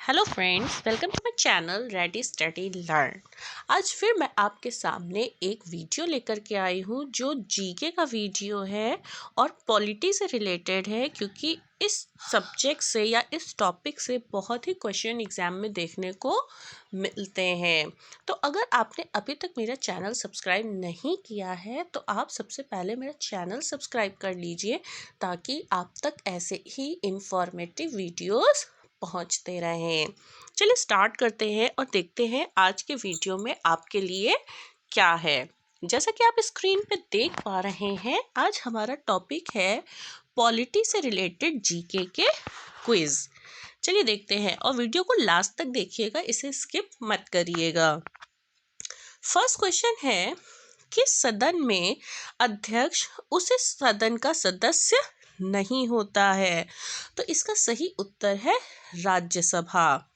Hello friends, welcome to my channel Ready Study Learn. आज फिर मैं आपके सामने एक वीडियो लेकर के आई हूँ जो जीके का वीडियो है और पॉलिटी से रिलेटेड है, क्योंकि इस सब्जेक्ट से या इस टॉपिक से बहुत ही क्वेश्चन एग्जाम में देखने को मिलते हैं। तो अगर आपने अभी तक मेरा चैनल सब्सक्राइब नहीं किया है तो आप सबसे पहले मेरा चैनल सब्सक्राइब कर लीजिए, ताकि आप तक ऐसे ही इंफॉर्मेटिव वीडियोस पहुंचते रहें। चलिए स्टार्ट करते हैं और देखते हैं आज के वीडियो में आपके लिए क्या है। जैसा कि आप स्क्रीन पे देख पा रहे हैं, आज हमारा टॉपिक है पॉलिटी से रिलेटेड जीके के क्विज। चलिए देखते हैं और वीडियो को लास्ट तक देखिएगा, इसे स्किप मत करिएगा। फर्स्ट क्वेश्चन है, किस सदन में अध्यक्ष उस सदन का सदस्य नहीं होता है? तो इसका सही उत्तर है राज्यसभा।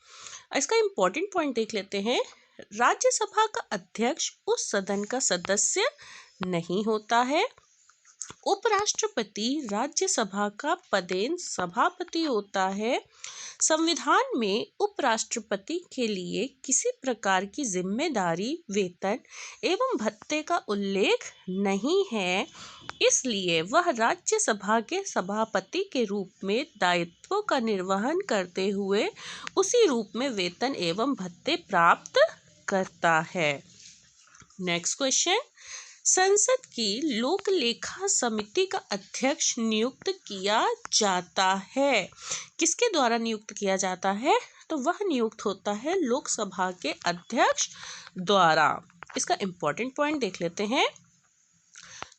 इसका इम्पोर्टेंट पॉइंट देख लेते हैं। राज्यसभा का अध्यक्ष उस सदन का सदस्य नहीं होता है। उपराष्ट्रपति राज्यसभा का पदेन सभापति होता है। संविधान में उपराष्ट्रपति के लिए किसी प्रकार की जिम्मेदारी, वेतन एवं भत्ते का उल्लेख नहीं है, इसलिए वह राज्यसभा के सभापति के रूप में दायित्वों का निर्वहन करते हुए उसी रूप में वेतन एवं भत्ते प्राप्त करता है। नेक्स्ट क्वेश्चन, संसद की लोक लेखा समिति का अध्यक्ष नियुक्त किया जाता है? किसके द्वारा नियुक्त किया जाता है? तो वह नियुक्त होता है लोकसभा के अध्यक्ष द्वारा। इसका इम्पोर्टेंट पॉइंट देख लेते हैं।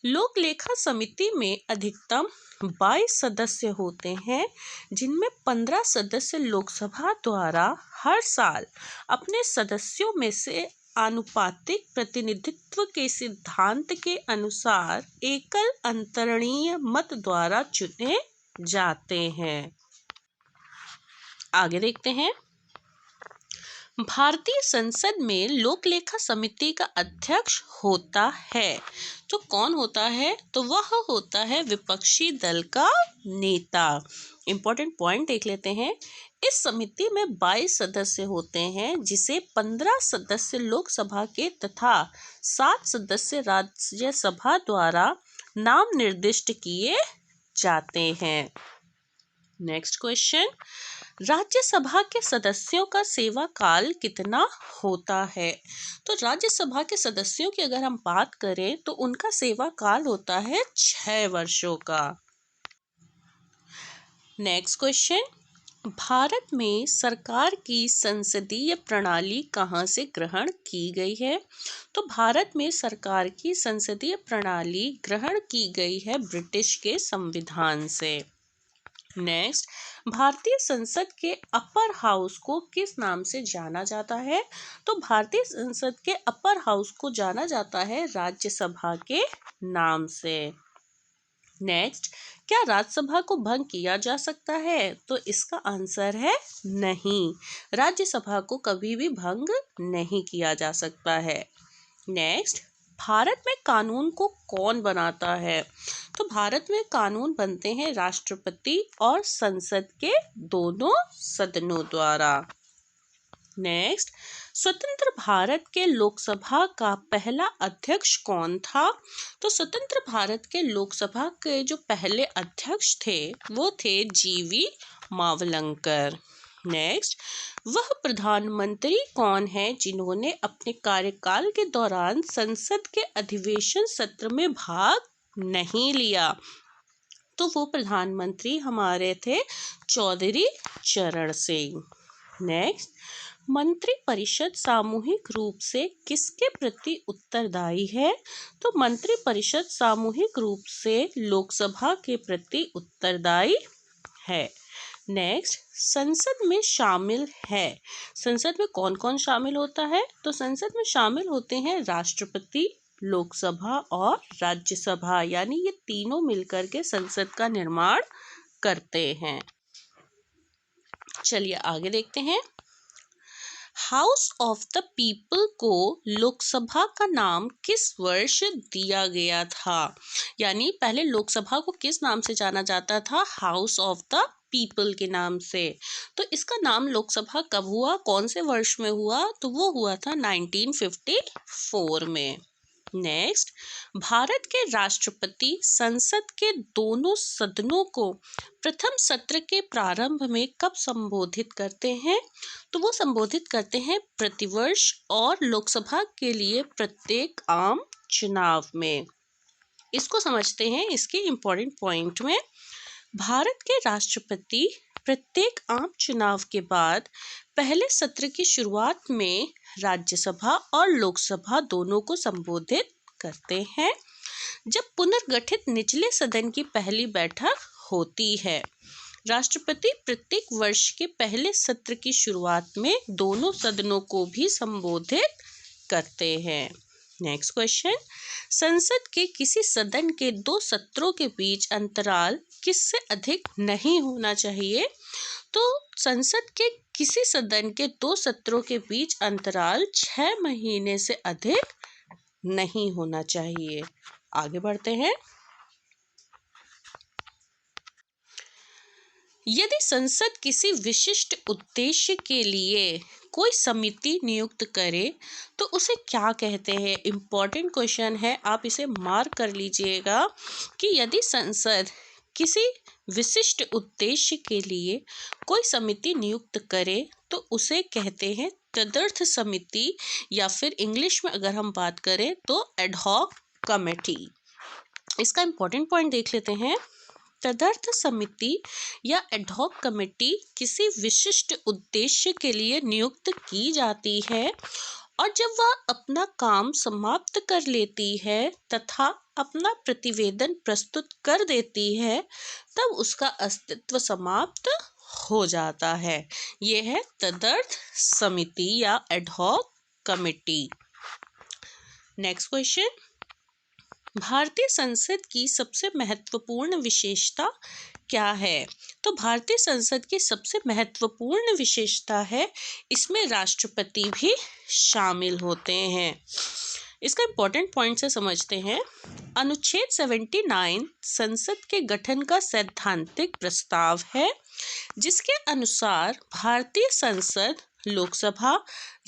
लोक लेखा समिति में अधिकतम 22 सदस्य होते हैं, जिनमें 15 सदस्य लोकसभा द्वारा हर साल अपने सदस्यों में से आनुपातिक प्रतिनिधित्व के सिद्धांत के अनुसार एकल अंतरणीय मत द्वारा चुने जाते हैं। आगे देखते हैं। भारतीय संसद में लोक लेखा समिति का अध्यक्ष होता है, तो कौन होता है? तो वह होता है विपक्षी दल का नेता। इम्पोर्टेंट पॉइंट देख लेते हैं। इस समिति में 22 सदस्य होते हैं, जिसे 15 सदस्य लोकसभा के तथा 7 सदस्य राज्यसभा द्वारा नाम निर्दिष्ट किए जाते हैं। नेक्स्ट क्वेश्चन, राज्यसभा के सदस्यों का सेवा काल कितना होता है? तो राज्यसभा के सदस्यों की अगर हम बात करें तो उनका सेवा काल होता है 6 वर्षों का। नेक्स्ट क्वेश्चन, भारत में सरकार की संसदीय प्रणाली कहाँ से ग्रहण की गई है? तो भारत में सरकार की संसदीय प्रणाली ग्रहण की गई है ब्रिटिश के संविधान से। नेक्स्ट, भारतीय संसद के अपर हाउस को किस नाम से जाना जाता है? तो भारतीय संसद के अपर हाउस को जाना जाता है राज्यसभा के नाम से। नेक्स्ट, क्या राज्यसभा को भंग किया जा सकता है? तो इसका आंसर है नहीं, राज्यसभा को कभी भी भंग नहीं किया जा सकता है। नेक्स्ट, भारत में कानून को कौन बनाता है? तो भारत में कानून बनते हैं राष्ट्रपति और संसद के दोनों सदनों द्वारा। नेक्स्ट, स्वतंत्र भारत के लोकसभा का पहला अध्यक्ष कौन था? तो स्वतंत्र भारत के लोकसभा के जो पहले अध्यक्ष थे वो थे जीवी मावलंकर। नेक्स्ट, वह प्रधानमंत्री कौन है जिन्होंने अपने कार्यकाल के दौरान संसद के अधिवेशन सत्र में भाग नहीं लिया? तो वो प्रधानमंत्री हमारे थे चौधरी चरण सिंह। नेक्स्ट, मंत्रिपरिषद सामूहिक रूप से किसके प्रति उत्तरदायी है? तो मंत्रिपरिषद सामूहिक रूप से लोकसभा के प्रति उत्तरदायी है। नेक्स्ट, संसद में शामिल है। संसद में कौन कौन शामिल होता है? तो संसद में शामिल होते हैं राष्ट्रपति, लोकसभा और राज्यसभा, यानी ये तीनों मिलकर के संसद का निर्माण करते हैं। चलिए आगे देखते हैं। हाउस ऑफ द पीपल को लोकसभा का नाम किस वर्ष दिया गया था? यानी पहले लोकसभा को किस नाम से जाना जाता था? हाउस ऑफ द पीपल के नाम से। तो इसका नाम लोकसभा कब हुआ, कौन से वर्ष में हुआ, तो वो हुआ था 1954 में। नेक्स्ट, भारत के राष्ट्रपति संसद के दोनों सदनों को प्रथम सत्र के प्रारंभ में कब संबोधित करते हैं, तो वो संबोधित करते हैं प्रतिवर्ष और लोकसभा के लिए प्रत्येक आम चुनाव में। इसको समझते हैं इसके इम्पोर्टेंट पॉइंट में। भारत के राष्ट्रपति प्रत्येक आम चुनाव के बाद पहले सत्र की शुरुआत में राज्यसभा और लोकसभा दोनों को संबोधित करते हैं। जब पुनर्गठित निचले सदन की पहली बैठक होती है, राष्ट्रपति प्रत्येक वर्ष के पहले सत्र की शुरुआत में दोनों सदनों को भी संबोधित करते हैं। नेक्स्ट क्वेश्चन, संसद के किसी सदन के दो सत्रों के बीच अंतराल किससे अधिक नहीं होना चाहिए, तो संसद के किसी सदन के दो सत्रों के बीच अंतराल 6 महीने से अधिक नहीं होना चाहिए। आगे बढ़ते हैं। यदि संसद किसी विशिष्ट उद्देश्य के लिए कोई समिति नियुक्त करे तो उसे क्या कहते हैं। इम्पॉर्टेंट क्वेश्चन है, आप इसे मार्क कर लीजिएगा कि यदि संसद किसी विशिष्ट उद्देश्य के लिए कोई समिति नियुक्त करे तो उसे कहते हैं तदर्थ समिति, या फिर इंग्लिश में अगर हम बात करें तो एडहॉक कमेटी। इसका इम्पॉर्टेंट पॉइंट देख लेते हैं। तदर्थ समिति या एडहॉक कमेटी किसी विशिष्ट उद्देश्य के लिए नियुक्त की जाती है और जब वह अपना काम समाप्त कर लेती है तथा अपना प्रतिवेदन प्रस्तुत कर देती है तब उसका अस्तित्व समाप्त हो जाता है। यह है तदर्थ समिति या एडहॉक कमेटी। नेक्स्ट क्वेश्चन, भारतीय संसद की सबसे महत्वपूर्ण विशेषता क्या है, तो भारतीय संसद की सबसे महत्वपूर्ण विशेषता है इसमें राष्ट्रपति भी शामिल होते हैं। इसका इम्पोर्टेंट पॉइंट से समझते हैं। अनुच्छेद 79 संसद के गठन का सैद्धांतिक प्रस्ताव है, जिसके अनुसार भारतीय संसद लोकसभा,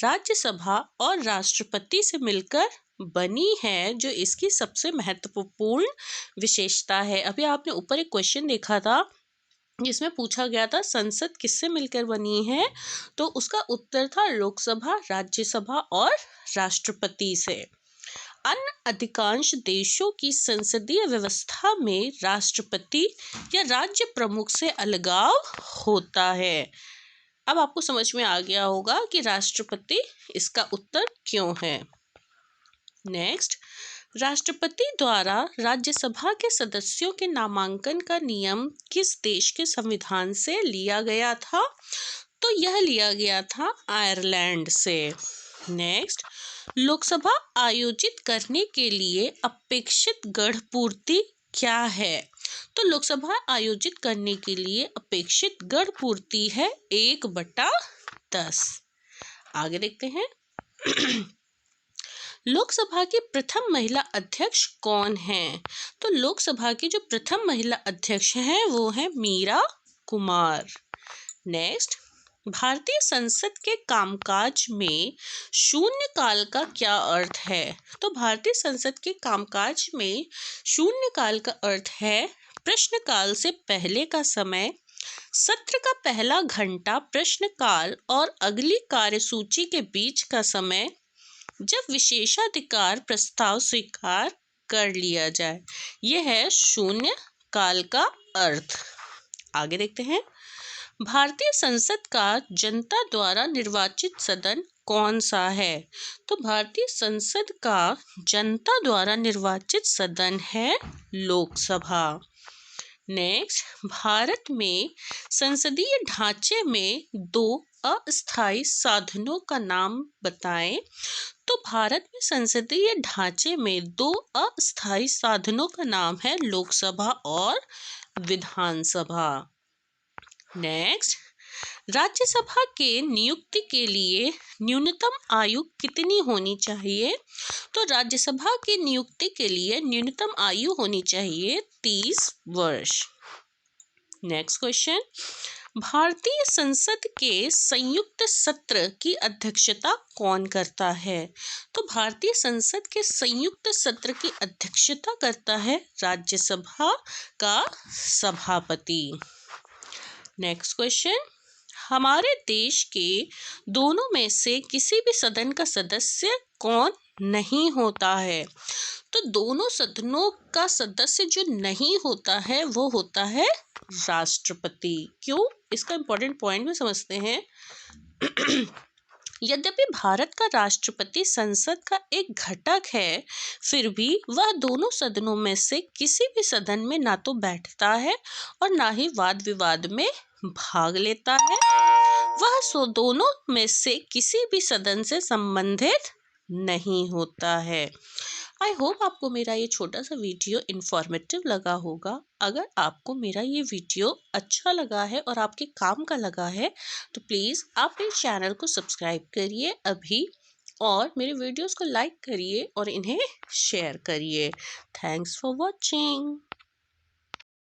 राज्यसभा और राष्ट्रपति से मिलकर बनी है, जो इसकी सबसे महत्वपूर्ण विशेषता है। अभी आपने ऊपर एक क्वेश्चन देखा था जिसमें पूछा गया था संसद किससे मिलकर बनी है, तो उसका उत्तर था लोकसभा, राज्यसभा और राष्ट्रपति से। अन्य अधिकांश देशों की संसदीय व्यवस्था में राष्ट्रपति या राज्य प्रमुख से अलगाव होता है। अब आपको समझ में आ गया होगा कि राष्ट्रपति इसका उत्तर क्यों है। नेक्स्ट, राष्ट्रपति द्वारा राज्यसभा के सदस्यों के नामांकन का नियम किस देश के संविधान से लिया गया था, तो यह लिया गया था आयरलैंड से। नेक्स्ट, लोकसभा आयोजित करने के लिए अपेक्षित गढ़ पूर्ति क्या है, तो लोकसभा आयोजित करने के लिए अपेक्षित गढ़ पूर्ति है 1/10। आगे देखते हैं। लोकसभा की प्रथम महिला अध्यक्ष कौन है, तो लोकसभा की जो प्रथम महिला अध्यक्ष हैं वो है मीरा कुमार। नेक्स्ट, भारतीय संसद के कामकाज में शून्यकाल का क्या अर्थ है, तो भारतीय संसद के कामकाज में शून्यकाल का अर्थ है प्रश्नकाल से पहले का समय, सत्र का पहला घंटा प्रश्नकाल और अगली कार्यसूची के बीच का समय, जब विशेषाधिकार प्रस्ताव स्वीकार कर लिया जाए। यह है शून्य काल का अर्थ। आगे देखते हैं। भारतीय संसद का जनता द्वारा निर्वाचित सदन कौन सा है, तो भारतीय संसद का जनता द्वारा निर्वाचित सदन है लोकसभा। नेक्स्ट, भारत में संसदीय ढांचे में दो अस्थायी साधनों का नाम बताएं, तो भारत में संसदीय ढांचे में दो अस्थायी साधनों का नाम है लोकसभा और विधानसभा। नेक्स्ट, राज्यसभा के नियुक्ति के लिए न्यूनतम आयु कितनी होनी चाहिए, तो राज्यसभा की नियुक्ति के लिए न्यूनतम आयु होनी चाहिए 30 वर्ष। नेक्स्ट क्वेश्चन, भारतीय संसद के संयुक्त सत्र की अध्यक्षता कौन करता है? तो भारतीय संसद के संयुक्त सत्र की अध्यक्षता करता है राज्यसभा का सभापति। नेक्स्ट क्वेश्चन, हमारे देश के दोनों में से किसी भी सदन का सदस्य कौन नहीं होता है? तो दोनों सदनों का सदस्य जो नहीं होता है वो होता है राष्ट्रपति। क्यों? इसका इम्पोर्टेंट पॉइंट में समझते हैं। यद्यपि भारत का राष्ट्रपति संसद का एक घटक है, फिर भी वह दोनों सदनों में से किसी भी सदन में ना तो बैठता है और ना ही वाद विवाद में भाग लेता है। वह दोनों में से किसी भी सदन से संबंधित नहीं होता है। आई होप आपको मेरा ये छोटा सा वीडियो इन्फॉर्मेटिव लगा होगा। अगर आपको मेरा ये वीडियो अच्छा लगा है और आपके काम का लगा है तो प्लीज़ आप मेरे चैनल को सब्सक्राइब करिए अभी, और मेरे वीडियोस को लाइक करिए और इन्हें शेयर करिए। Thanks for watching.